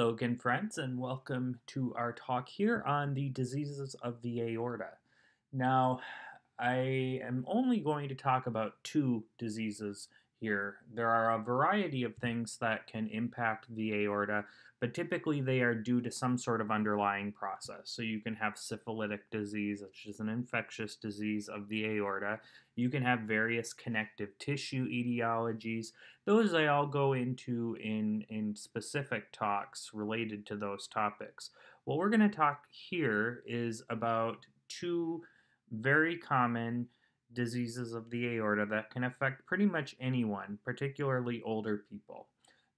Hello again, friends, and welcome to our talk here on the diseases of the aorta. Now, I am only going to talk about two diseases here. There are a variety of things that can impact the aorta, but typically they are due to some sort of underlying process. So you can have syphilitic disease, which is an infectious disease of the aorta. You can have various connective tissue etiologies. Those I all go into in specific talks related to those topics. What we're going to talk here is about two very common diseases of the aorta that can affect pretty much anyone, particularly older people.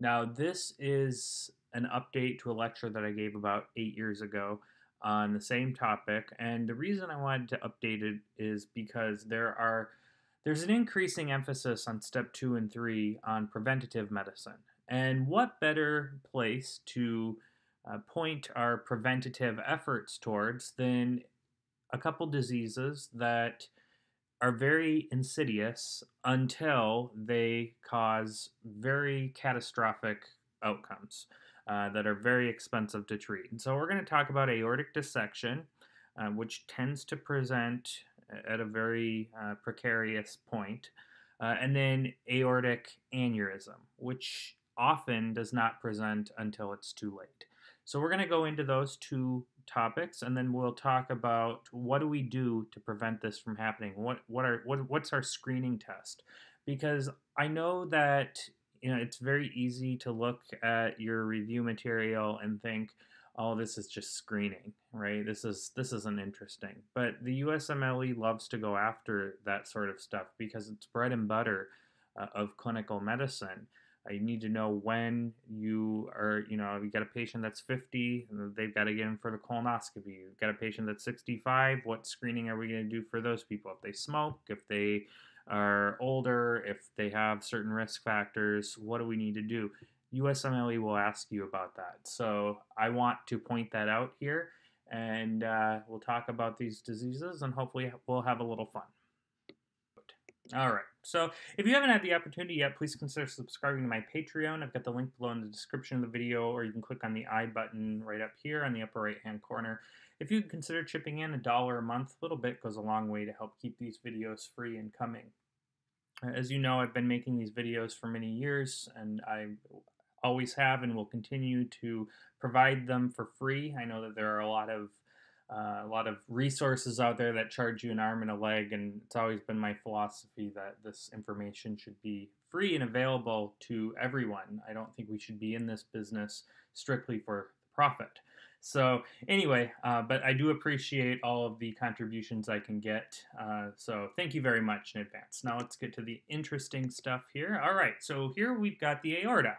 Now, this is an update to a lecture that I gave about 8 years ago on the same topic, and the reason I wanted to update it is because there's an increasing emphasis on step 2 and 3 on preventative medicine. And what better place to point our preventative efforts towards than a couple diseases that are very insidious until they cause very catastrophic outcomes that are very expensive to treat. And so we're going to talk about aortic dissection, which tends to present at a very precarious point, and then aortic aneurysm, which often does not present until it's too late. So we're going to go into those two topics, and then we'll talk about what do we do to prevent this from happening. What's our screening test? Because I know that it's very easy to look at your review material and think, oh, this is just screening, right? This isn't interesting. But the USMLE loves to go after that sort of stuff because it's bread and butter of clinical medicine. You need to know when you got a patient that's 50, they've got to get in for the colonoscopy. You've got a patient that's 65, what screening are we going to do for those people? If they smoke, if they are older, if they have certain risk factors, what do we need to do? USMLE will ask you about that. So I want to point that out here, and we'll talk about these diseases, and hopefully we'll have a little fun. All right, so if you haven't had the opportunity yet, please consider subscribing to my Patreon. I've got the link below in the description of the video, or you can click on the I button right up here on the upper right-hand corner. If you consider chipping in $1 a month, a little bit goes a long way to help keep these videos free and coming. As you know, I've been making these videos for many years, and I always have and will continue to provide them for free. I know that there are a lot of resources out there that charge you an arm and a leg, and it's always been my philosophy that this information should be free and available to everyone. I don't think we should be in this business strictly for profit. So anyway, but I do appreciate all of the contributions I can get, so thank you very much in advance. Now let's get to the interesting stuff here. All right, so here we've got the aorta,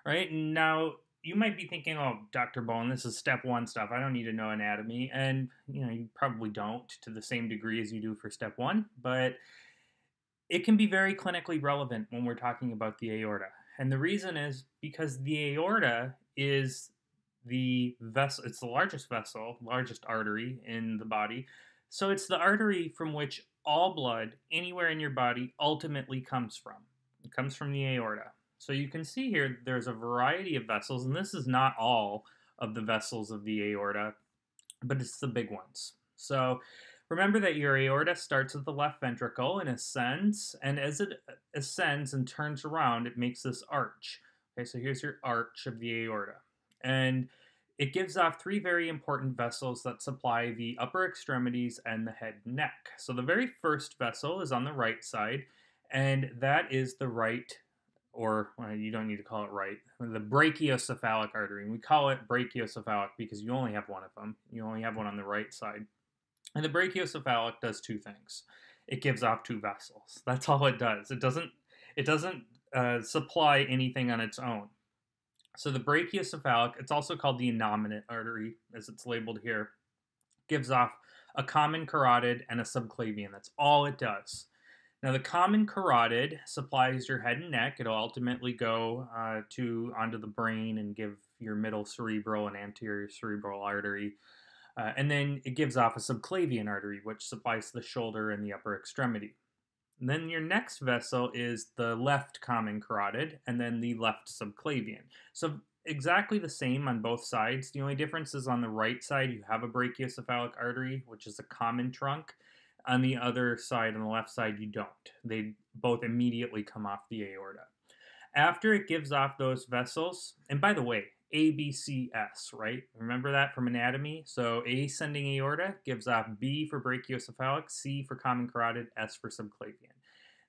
right? Now, you might be thinking, oh, Dr. Bowen, this is step 1 stuff. I don't need to know anatomy. And, you probably don't to the same degree as you do for step 1. But it can be very clinically relevant when we're talking about the aorta. And the reason is because the aorta is the vessel. It's the largest vessel, largest artery in the body. So it's the artery from which all blood anywhere in your body ultimately comes from. It comes from the aorta. So you can see here there's a variety of vessels, and this is not all of the vessels of the aorta, but it's the big ones. So remember that your aorta starts at the left ventricle and ascends, and as it ascends and turns around, it makes this arch. Okay, so here's your arch of the aorta. And it gives off 3 very important vessels that supply the upper extremities and the head and neck. So the very first vessel is on the right side, and that is the right, or you don't need to call it right, the brachiocephalic artery. And we call it brachiocephalic because you only have one of them. You only have one on the right side. And the brachiocephalic does 2 things. It gives off 2 vessels. That's all it does. It doesn't supply anything on its own. So the brachiocephalic, it's also called the innominate artery, as it's labeled here, gives off a common carotid and a subclavian. That's all it does. Now, the common carotid supplies your head and neck. It'll ultimately go onto the brain and give your middle cerebral and anterior cerebral artery. And then it gives off a subclavian artery, which supplies the shoulder and the upper extremity. And then your next vessel is the left common carotid, and then the left subclavian. So exactly the same on both sides. The only difference is on the right side, you have a brachiocephalic artery, which is a common trunk. On the other side, on the left side, you don't. They both immediately come off the aorta. After it gives off those vessels, and by the way, A, B, C, S, right? Remember that from anatomy? So ascending aorta gives off B for brachiocephalic, C for common carotid, S for subclavian.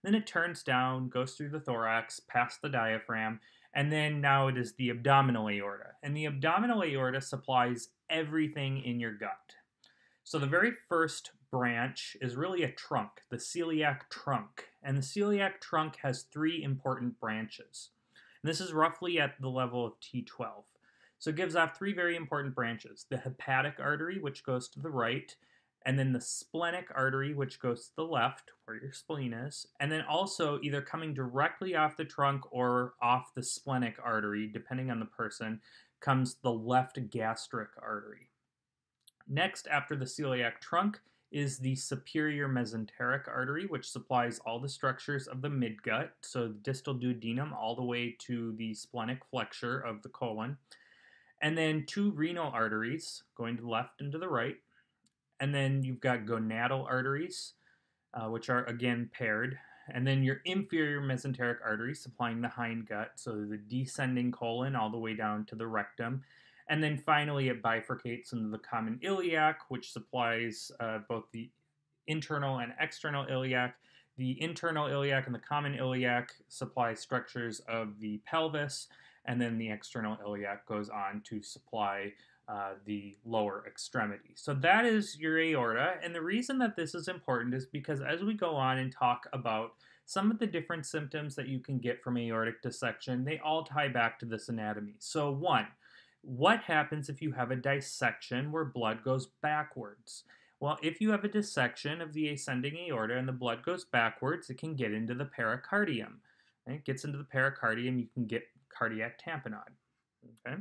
Then it turns down, goes through the thorax, past the diaphragm, and then now it is the abdominal aorta. And the abdominal aorta supplies everything in your gut. So the very first branch is really a trunk, the celiac trunk. And the celiac trunk has three important branches. And this is roughly at the level of T12. So it gives off three very important branches. The hepatic artery, which goes to the right, and then the splenic artery, which goes to the left, where your spleen is, and then also either coming directly off the trunk or off the splenic artery, depending on the person, comes the left gastric artery. Next, after the celiac trunk, is the superior mesenteric artery, which supplies all the structures of the midgut, so the distal duodenum all the way to the splenic flexure of the colon. And then two renal arteries going to the left and to the right. And then you've got gonadal arteries, which are again paired. And then your inferior mesenteric artery supplying the hindgut, so the descending colon all the way down to the rectum. And then finally, it bifurcates into the common iliac, which supplies both the internal and external iliac. The internal iliac and the common iliac supply structures of the pelvis, and then the external iliac goes on to supply the lower extremity. So that is your aorta, and the reason that this is important is because as we go on and talk about some of the different symptoms that you can get from aortic dissection, they all tie back to this anatomy. So one, what happens if you have a dissection where blood goes backwards? Well, if you have a dissection of the ascending aorta and the blood goes backwards, it can get into the pericardium. It gets into the pericardium, you can get cardiac tamponade. Okay.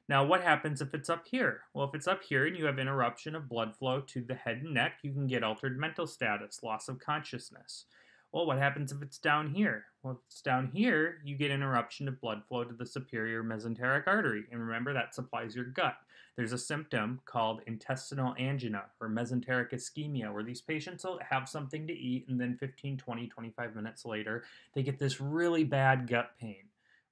Now, what happens if it's up here? Well, if it's up here and you have interruption of blood flow to the head and neck, you can get altered mental status, loss of consciousness. Well, what happens if it's down here? Well, if it's down here, you get interruption of blood flow to the superior mesenteric artery. And remember, that supplies your gut. There's a symptom called intestinal angina or mesenteric ischemia, where these patients will have something to eat, and then 15, 20, 25 minutes later, they get this really bad gut pain.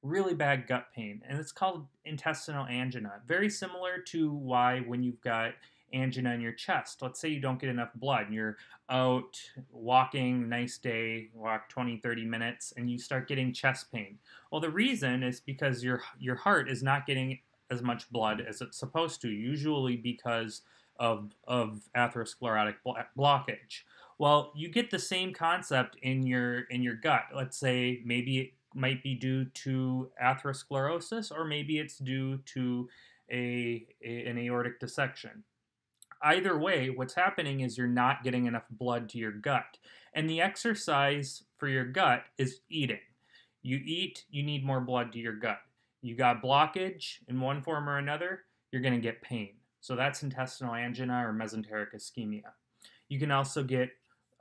Really bad gut pain. And it's called intestinal angina. Very similar to why when you've got angina in your chest. Let's say you don't get enough blood and you're out walking, nice day, walk 20, 30 minutes, and you start getting chest pain. Well, the reason is because your heart is not getting as much blood as it's supposed to, usually because of atherosclerotic blockage. Well, you get the same concept in your gut. Let's say maybe it might be due to atherosclerosis, or maybe it's due to an aortic dissection. Either way, what's happening is you're not getting enough blood to your gut. And the exercise for your gut is eating. You eat, you need more blood to your gut. You got blockage in one form or another, you're going to get pain. So that's intestinal angina or mesenteric ischemia. You can also get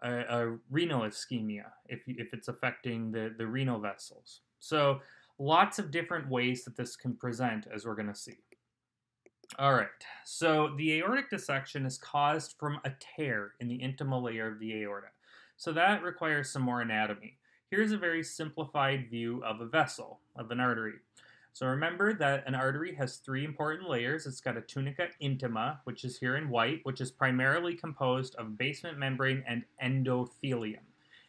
a renal ischemia if it's affecting the renal vessels. So lots of different ways that this can present, as we're going to see. All right, so the aortic dissection is caused from a tear in the intimal layer of the aorta. So that requires some more anatomy. Here's a very simplified view of a vessel, of an artery. So remember that an artery has three important layers. It's got a tunica intima, which is here in white, which is primarily composed of basement membrane and endothelium.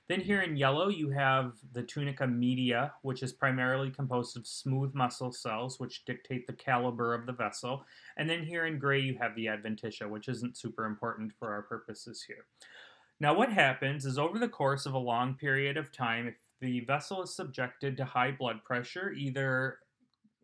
Then here in yellow, you have the tunica media, which is primarily composed of smooth muscle cells, which dictate the caliber of the vessel. And then here in gray, you have the adventitia, which isn't super important for our purposes here. Now, what happens is over the course of a long period of time, if the vessel is subjected to high blood pressure, either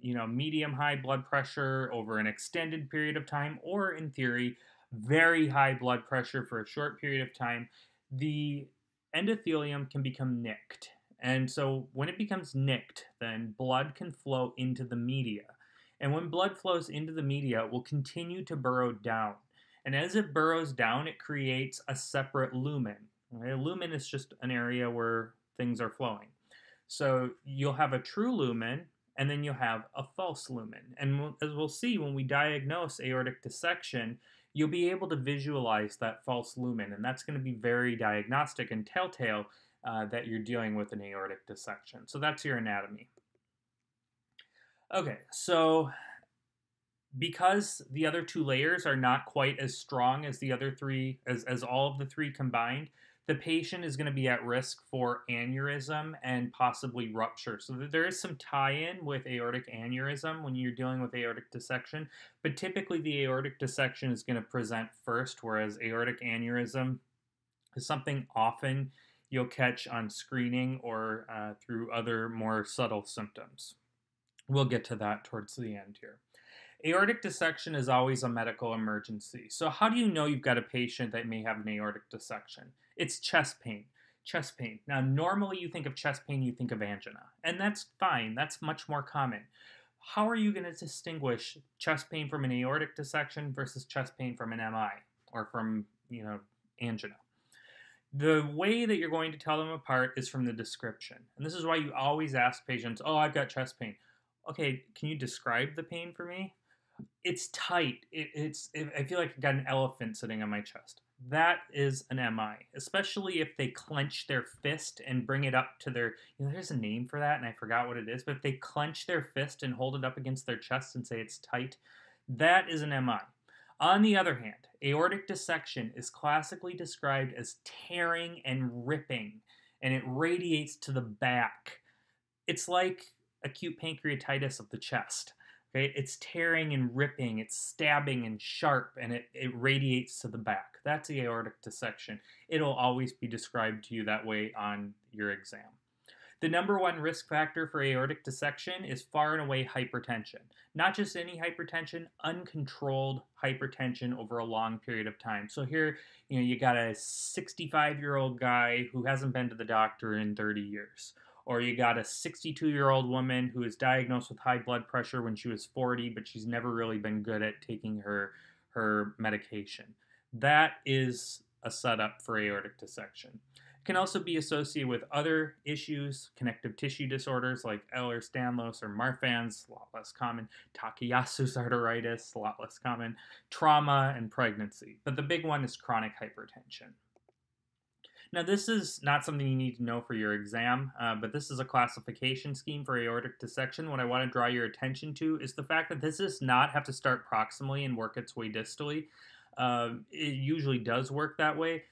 medium high blood pressure over an extended period of time, or in theory, very high blood pressure for a short period of time, the endothelium can become nicked. And so when it becomes nicked, then blood can flow into the media. And when blood flows into the media, it will continue to burrow down. And as it burrows down, it creates a separate lumen. Okay? A lumen is just an area where things are flowing. So you'll have a true lumen, and then you'll have a false lumen. And as we'll see when we diagnose aortic dissection, you'll be able to visualize that false lumen, and that's going to be very diagnostic and telltale that you're dealing with an aortic dissection. So that's your anatomy. Okay, so because the other two layers are not quite as strong as the other three, as all of the three combined, the patient is going to be at risk for aneurysm and possibly rupture. So there is some tie-in with aortic aneurysm when you're dealing with aortic dissection, but typically the aortic dissection is going to present first, whereas aortic aneurysm is something often you'll catch on screening or through other more subtle symptoms. We'll get to that towards the end here. Aortic dissection is always a medical emergency. So how do you know you've got a patient that may have an aortic dissection? It's chest pain. Chest pain. Now, normally you think of chest pain, you think of angina. And that's fine. That's much more common. How are you going to distinguish chest pain from an aortic dissection versus chest pain from an MI or from, angina? The way that you're going to tell them apart is from the description. And this is why you always ask patients, oh, I've got chest pain. Okay, can you describe the pain for me? It's tight. I feel like I've got an elephant sitting on my chest. That is an MI, especially if they clench their fist and bring it up to their, there's a name for that and I forgot what it is, but if they clench their fist and hold it up against their chest and say it's tight, that is an MI. On the other hand, aortic dissection is classically described as tearing and ripping, and it radiates to the back. It's like acute pancreatitis of the chest. Okay? It's tearing and ripping, it's stabbing and sharp, and it radiates to the back. That's the aortic dissection. It'll always be described to you that way on your exam. The number one risk factor for aortic dissection is far and away hypertension. Not just any hypertension, uncontrolled hypertension over a long period of time. So here, you got a 65-year-old guy who hasn't been to the doctor in 30 years. Or you got a 62-year-old woman who is diagnosed with high blood pressure when she was 40, but she's never really been good at taking her medication. That is a setup for aortic dissection. It can also be associated with other issues, connective tissue disorders like Ehlers-Danlos or Marfan's, a lot less common, Takayasu's arteritis, a lot less common, trauma, and pregnancy. But the big one is chronic hypertension. Now, this is not something you need to know for your exam, but this is a classification scheme for aortic dissection. What I want to draw your attention to is the fact that this does not have to start proximally and work its way distally. It usually does work that way,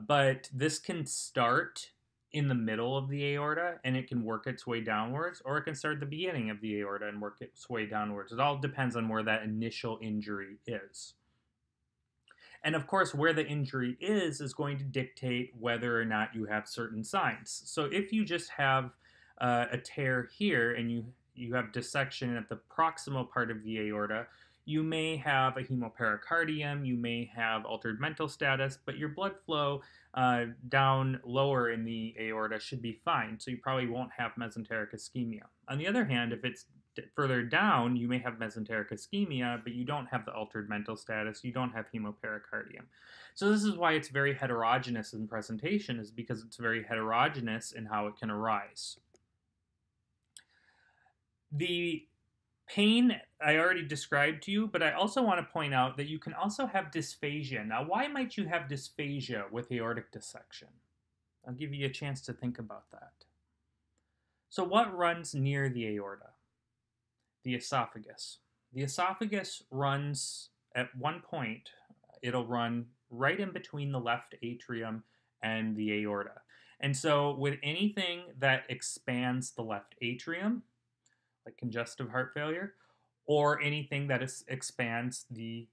but this can start in the middle of the aorta and it can work its way downwards, or it can start at the beginning of the aorta and work its way downwards. It all depends on where that initial injury is. And of course, where the injury is going to dictate whether or not you have certain signs. So if you just have a tear here and you have dissection at the proximal part of the aorta, you may have a hemopericardium, you may have altered mental status, but your blood flow down lower in the aorta should be fine, so you probably won't have mesenteric ischemia. On the other hand, if it's further down, you may have mesenteric ischemia, but you don't have the altered mental status, you don't have hemopericardium. So this is why it's very heterogeneous in presentation, is because it's very heterogeneous in how it can arise. The pain I already described to you, but I also want to point out that you can also have dysphagia. Now, why might you have dysphagia with aortic dissection? I'll give you a chance to think about that. So what runs near the aorta? The esophagus. The esophagus runs at one point, it'll run right in between the left atrium and the aorta. And so with anything that expands the left atrium, like congestive heart failure, or anything that expands the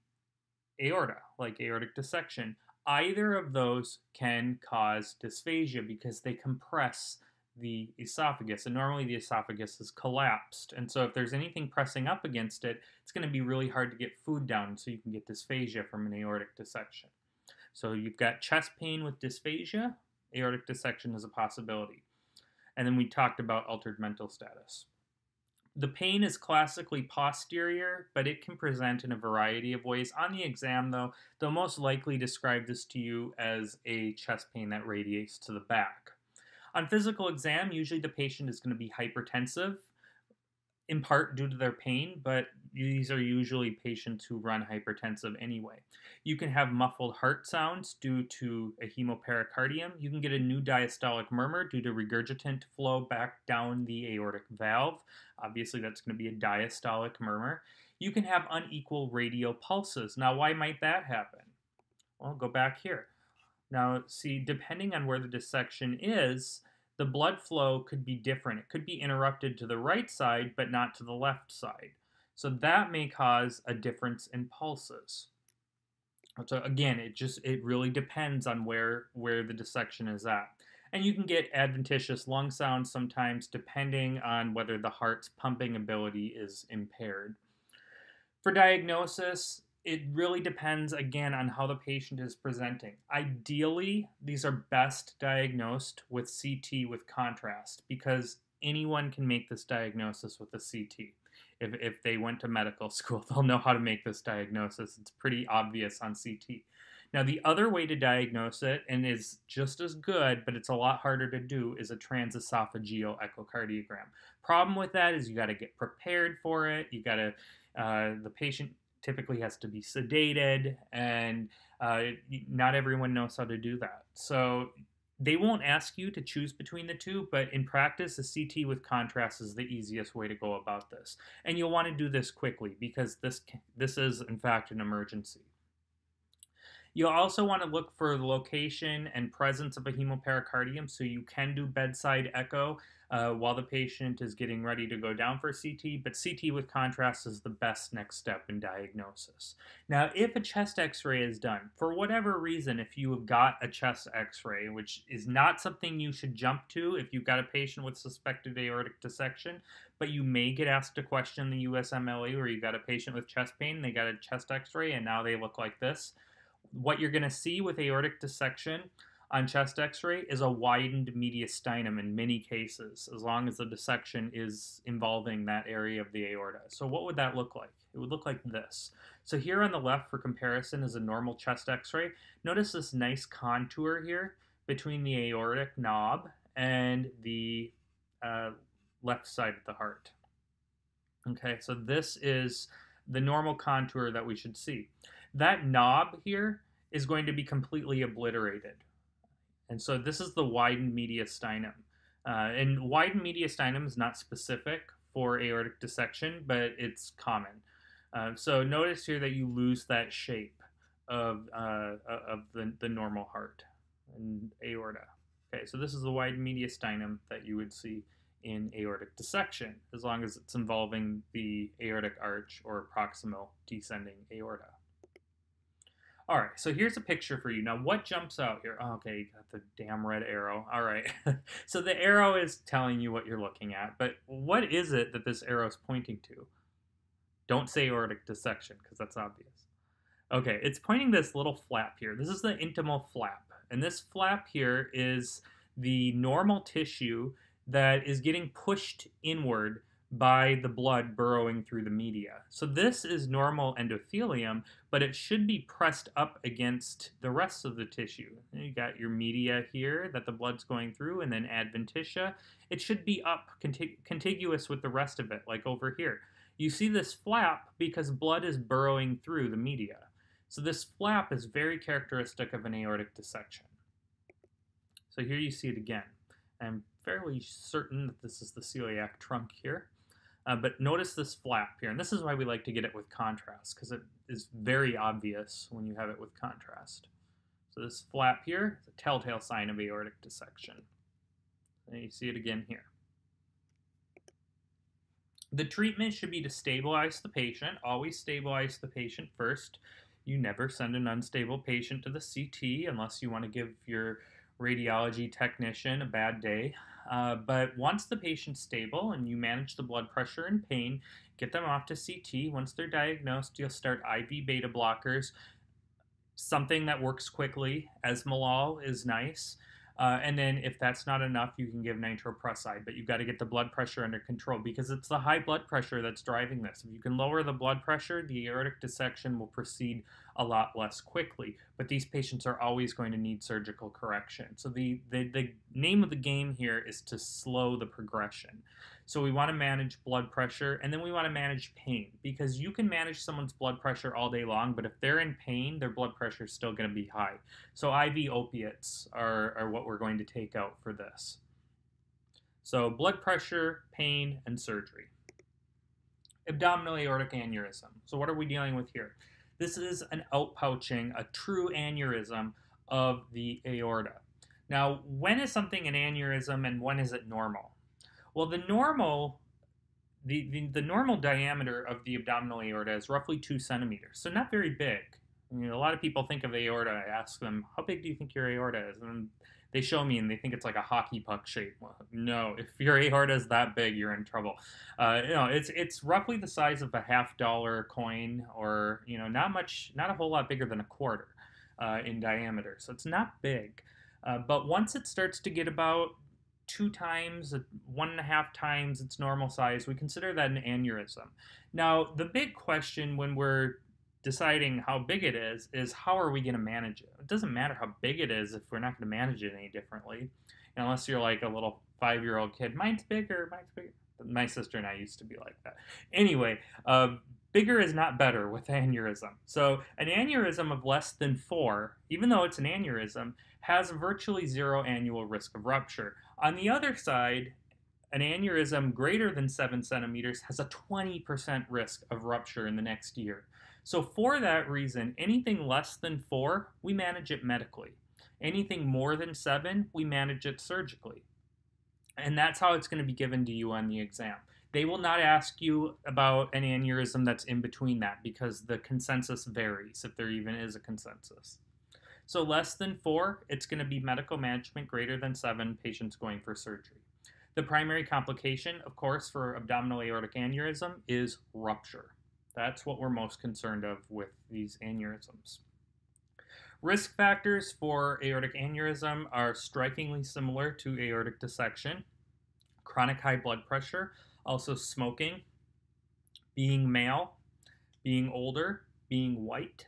aorta, like aortic dissection, either of those can cause dysphagia because they compress the esophagus, and normally the esophagus is collapsed, and so if there's anything pressing up against it, it's going to be really hard to get food down, so you can get dysphagia from an aortic dissection. So you've got chest pain with dysphagia, aortic dissection is a possibility. And then we talked about altered mental status. The pain is classically posterior, but it can present in a variety of ways. On the exam, though, they'll most likely describe this to you as a chest pain that radiates to the back. On physical exam, usually the patient is going to be hypertensive. in part due to their pain, but these are usually patients who run hypertensive anyway. You can have muffled heart sounds due to a hemopericardium. You can get a new diastolic murmur due to regurgitant flow back down the aortic valve. Obviously, that's going to be a diastolic murmur. You can have unequal radial pulses. Now, why might that happen? Well, go back here. Now, see, depending on where the dissection is, the blood flow could be different. It could be interrupted to the right side, but not to the left side. So that may cause a difference in pulses. So again, it really depends on where the dissection is at. And you can get adventitious lung sounds sometimes depending on whether the heart's pumping ability is impaired. For diagnosis, it really depends, again, on how the patient is presenting. Ideally, these are best diagnosed with CT with contrast because anyone can make this diagnosis with a CT. If they went to medical school, they'll know how to make this diagnosis. It's pretty obvious on CT. Now, the other way to diagnose it, and is just as good, but it's a lot harder to do, is a transesophageal echocardiogram. Problem with that is you got to get prepared for it. You got to, the patient typically has to be sedated, and not everyone knows how to do that. So they won't ask you to choose between the two, but in practice, a CT with contrast is the easiest way to go about this. And you'll want to do this quickly because this is, in fact, an emergency. You'll also want to look for the location and presence of a hemopericardium, so you can do bedside echo while the patient is getting ready to go down for CT, but CT with contrast is the best next step in diagnosis. Now, if a chest x-ray is done, for whatever reason, if you have got a chest x-ray, which is not something you should jump to if you've got a patient with suspected aortic dissection, but you may get asked a question in the USMLE where you've got a patient with chest pain, they got a chest x-ray, and now they look like this. What you're going to see with aortic dissection on chest x-ray is a widened mediastinum in many cases, as long as the dissection is involving that area of the aorta. So what would that look like? It would look like this. So here on the left, for comparison, is a normal chest x-ray. Notice this nice contour here between the aortic knob and the left side of the heart. Okay, so this is the normal contour that we should see. That knob here is going to be completely obliterated. And so this is the widened mediastinum. And widened mediastinum is not specific for aortic dissection, but it's common. So notice here that you lose that shape of the normal heart and aorta. Okay, so this is the widened mediastinum that you would see in aortic dissection, as long as it's involving the aortic arch or proximal descending aorta. All right, so here's a picture for you. Now, what jumps out here? Oh, okay, you got the damn red arrow. All right. So the arrow is telling you what you're looking at, but what is it that this arrow is pointing to? Don't say aortic dissection, because that's obvious. Okay, it's pointing this little flap here. This is the intimal flap, and this flap here is the normal tissue that is getting pushed inward by the blood burrowing through the media. So this is normal endothelium, but it should be pressed up against the rest of the tissue. You got your media here that the blood's going through, and then adventitia. It should be up, contiguous with the rest of it, like over here. You see this flap because blood is burrowing through the media. So this flap is very characteristic of an aortic dissection. So here you see it again. I'm fairly certain that this is the celiac trunk here. But notice this flap here, and this is why we like to get it with contrast, because it is very obvious when you have it with contrast. So this flap here is a telltale sign of aortic dissection. And you see it again here. The treatment should be to stabilize the patient. Always stabilize the patient first. You never send an unstable patient to the CT unless you want to give your radiology technician a bad day. But once the patient's stable and you manage the blood pressure and pain, get them off to CT. Once they're diagnosed, you'll start IV beta blockers, something that works quickly. Esmolol is nice. And then if that's not enough, you can give nitroprusside, but you've got to get the blood pressure under control because it's the high blood pressure that's driving this. If you can lower the blood pressure, the aortic dissection will proceed a lot less quickly, but these patients are always going to need surgical correction. So the name of the game here is to slow the progression. So we want to manage blood pressure, and then we want to manage pain, because you can manage someone's blood pressure all day long, but if they're in pain, their blood pressure is still going to be high. So IV opiates are what we're going to take out for this. So blood pressure, pain, and surgery. Abdominal aortic aneurysm. So what are we dealing with here? This is an outpouching, a true aneurysm of the aorta. Now, when is something an aneurysm and when is it normal? Well, the normal diameter of the abdominal aorta is roughly 2 centimeters, so not very big. A lot of people think of aorta. I ask them, how big do you think your aorta is? And they show me and they think it's like a hockey puck shape. Well, no, if your aorta is that big, you're in trouble. It's roughly the size of a $50 coin, or not a whole lot bigger than a quarter in diameter. So it's not big. But once it starts to get about 2 times, 1.5 times its normal size, we consider that an aneurysm. Now, the big question when we're deciding how big it is how are we going to manage it? It doesn't matter how big it is if we're not going to manage it any differently, unless you're like a little 5-year-old kid. Mine's bigger. My sister and I used to be like that. Anyway, bigger is not better with aneurysm. So an aneurysm of less than 4, even though it's an aneurysm, has virtually 0 annual risk of rupture. On the other side, an aneurysm greater than 7 centimeters has a 20% risk of rupture in the next year. So for that reason, anything less than 4, we manage it medically. Anything more than 7, we manage it surgically. And that's how it's going to be given to you on the exam. They will not ask you about an aneurysm that's in between that, because the consensus varies, if there even is a consensus. So less than 4, it's going to be medical management. Greater than 7, patients going for surgery. The primary complication, of course, for abdominal aortic aneurysm is rupture. That's what we're most concerned of with these aneurysms. Risk factors for aortic aneurysm are strikingly similar to aortic dissection. Chronic high blood pressure, also smoking, being male, being older, being white,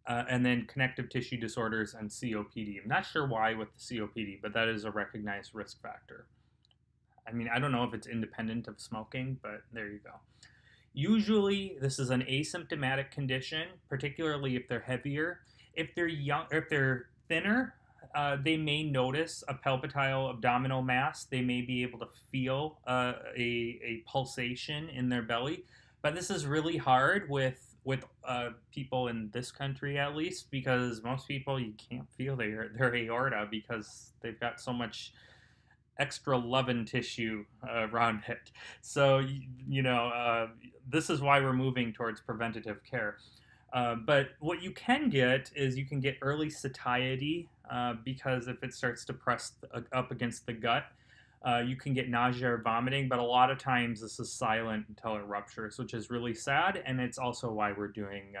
and then connective tissue disorders and COPD. I'm not sure why with the COPD, but that is a recognized risk factor. I mean, I don't know if it's independent of smoking, but there you go. Usually, this is an asymptomatic condition, particularly if they're heavier. If they're young, or if they're thinner, they may notice a palpitile abdominal mass. They may be able to feel a pulsation in their belly. But this is really hard with people in this country, at least, because most people, you can't feel their aorta because they've got so much extra love tissue around it. So, this is why we're moving towards preventative care. But what you can get is you can get early satiety because if it starts to press up against the gut, you can get nausea or vomiting, but a lot of times this is silent until it ruptures, which is really sad, and it's also why we're doing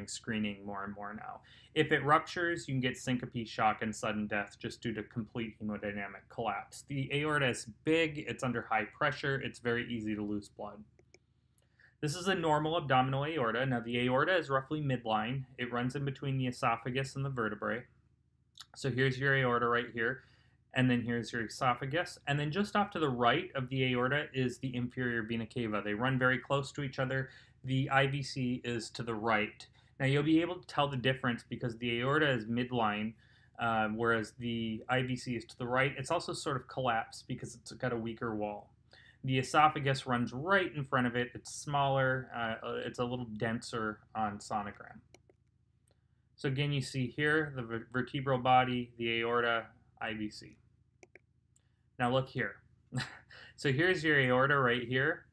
screening more and more now. If it ruptures, you can get syncope, shock, and sudden death just due to complete hemodynamic collapse. The aorta is big, it's under high pressure, it's very easy to lose blood. This is a normal abdominal aorta. Now the aorta is roughly midline. It runs in between the esophagus and the vertebrae. So here's your aorta right here. And then here's your esophagus. And then just off to the right of the aorta is the inferior vena cava. They run very close to each other. The IVC is to the right. Now you'll be able to tell the difference because the aorta is midline, whereas the IVC is to the right. It's also sort of collapsed because it's got a weaker wall. The esophagus runs right in front of it. It's smaller. It's a little denser on sonogram. So again, you see here the vertebral body, the aorta, IVC. Now look here. So here's your aorta right here,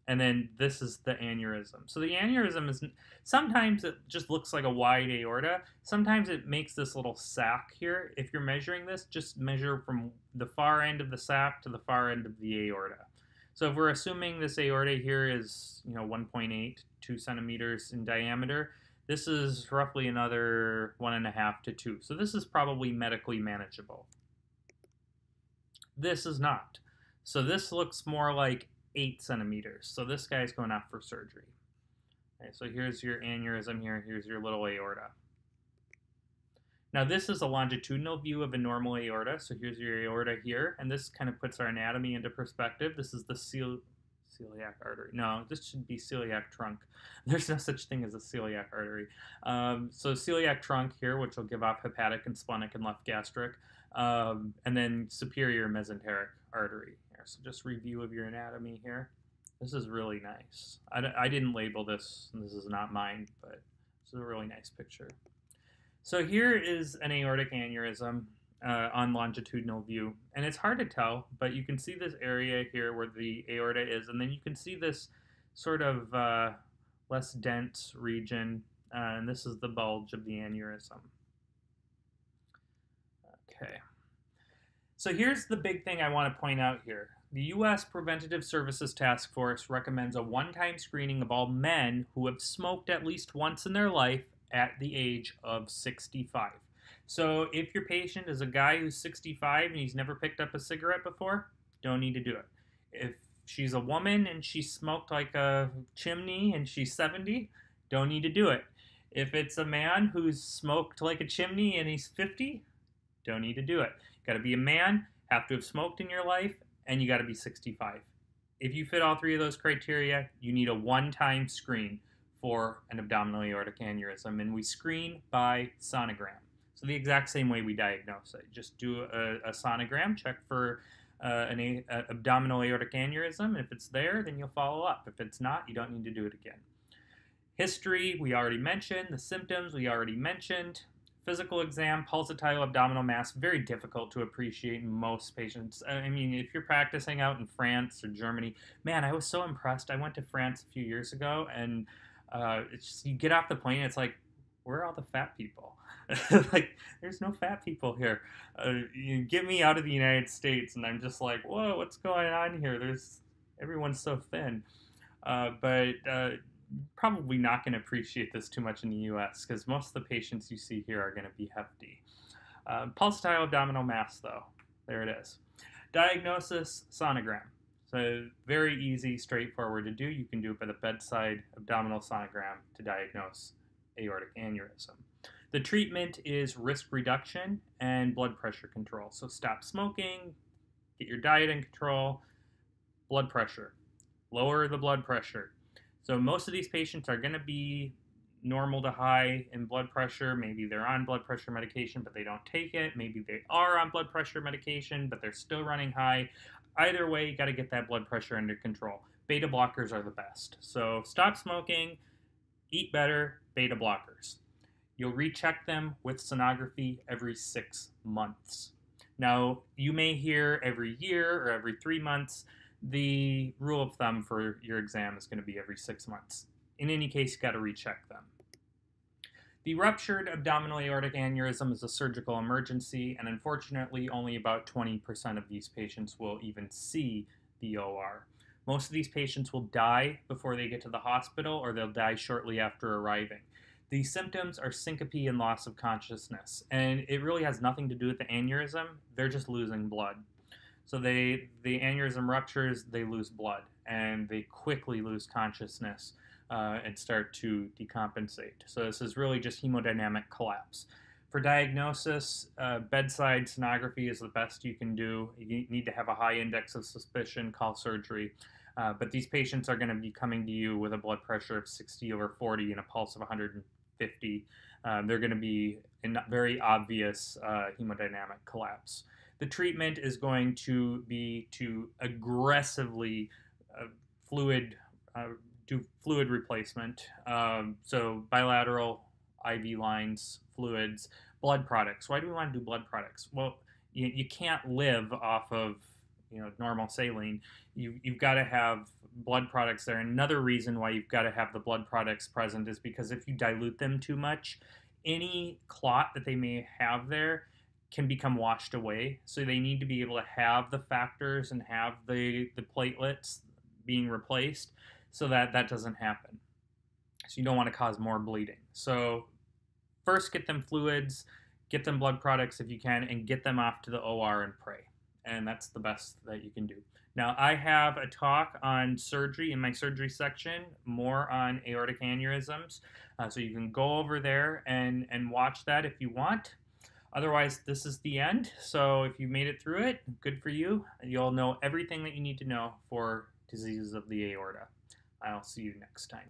and then this is the aneurysm. So the aneurysm is, sometimes it just looks like a wide aorta. Sometimes it makes this little sac here. If you're measuring this, just measure from the far end of the sac to the far end of the aorta. So if we're assuming this aorta here is 1.8, 2 centimeters in diameter, this is roughly another 1.5 to 2. So this is probably medically manageable. This is not. So this looks more like 8 centimeters. So this guy's going off for surgery. Okay, so here's your aneurysm here. Here's your little aorta. Now this is a longitudinal view of a normal aorta. So here's your aorta here, and this kind of puts our anatomy into perspective. This is the celiac artery. No, this should be celiac trunk. There's no such thing as a celiac artery. So celiac trunk here, which will give off hepatic and splenic and left gastric, and then superior mesenteric artery here. So just review of your anatomy here. This is really nice. I didn't label this, and this is not mine, but this is a really nice picture. So here is an aortic aneurysm on longitudinal view, and it's hard to tell, but you can see this area here where the aorta is, and then you can see this sort of less dense region, and this is the bulge of the aneurysm. Okay. So here's the big thing I want to point out here. The U.S. Preventative Services Task Force recommends a one-time screening of all men who have smoked at least once in their life at the age of 65. So if your patient is a guy who's 65 and he's never picked up a cigarette before, don't need to do it. If she's a woman and she smoked like a chimney and she's 70, don't need to do it. If it's a man who's smoked like a chimney and he's 50, don't need to do it. Got to be a man, have to have smoked in your life, and you got to be 65. If you fit all three of those criteria, you need a one-time screen for an abdominal aortic aneurysm, and we screen by sonogram. So the exact same way we diagnose it. Just do a sonogram, check for an abdominal aortic aneurysm, and if it's there, then you'll follow up. If it's not, you don't need to do it again. History, we already mentioned. The symptoms, we already mentioned. Physical exam, pulsatile abdominal mass, very difficult to appreciate in most patients. I mean, if you're practicing out in France or Germany, man, I was so impressed. I went to France a few years ago, and it's just, you get off the plane, it's like, where are all the fat people? Like, there's no fat people here. You get me out of the United States, and I'm just like, whoa, what's going on here? Everyone's so thin. But probably not going to appreciate this too much in the U.S. because most of the patients you see here are going to be hefty. Pulsatile abdominal mass, though. There it is. Diagnosis, sonogram. So very easy, straightforward to do. You can do it by the bedside abdominal sonogram to diagnose aortic aneurysm. The treatment is risk reduction and blood pressure control. So stop smoking, get your diet in control, blood pressure, lower the blood pressure. So most of these patients are going to be normal to high in blood pressure. Maybe they're on blood pressure medication, but they don't take it. Maybe they are on blood pressure medication, but they're still running high. Either way, you got to get that blood pressure under control. Beta blockers are the best. So stop smoking, eat better, beta blockers. You'll recheck them with sonography every 6 months. Now, you may hear every year or every 3 months. The rule of thumb for your exam is going to be every 6 months. In any case, you got to recheck them. The ruptured abdominal aortic aneurysm is a surgical emergency, and unfortunately, only about 20% of these patients will even see the OR. Most of these patients will die before they get to the hospital, or they'll die shortly after arriving. The symptoms are syncope and loss of consciousness, and it really has nothing to do with the aneurysm. They're just losing blood. So the aneurysm ruptures, they lose blood, and they quickly lose consciousness and start to decompensate. So this is really just hemodynamic collapse. For diagnosis, bedside sonography is the best you can do. You need to have a high index of suspicion, call surgery. But these patients are going to be coming to you with a blood pressure of 60/40 and a pulse of 150. They're going to be in very obvious hemodynamic collapse. The treatment is going to be to aggressively do fluid replacement. So bilateral IV lines, fluids, blood products. Why do we want to do blood products? Well, you can't live off of normal saline. You've got to have blood products there. Another reason why you've got to have the blood products present is because if you dilute them too much, any clot that they may have there can become washed away. So they need to be able to have the factors and have the platelets being replaced so that that doesn't happen. So you don't want to cause more bleeding. So first get them fluids, get them blood products if you can, and get them off to the OR and pray. And that's the best that you can do. Now, I have a talk on surgery in my surgery section, more on aortic aneurysms. So you can go over there and watch that if you want. Otherwise, this is the end. So if you made it through it, good for you. You'll know everything that you need to know for diseases of the aorta. I'll see you next time.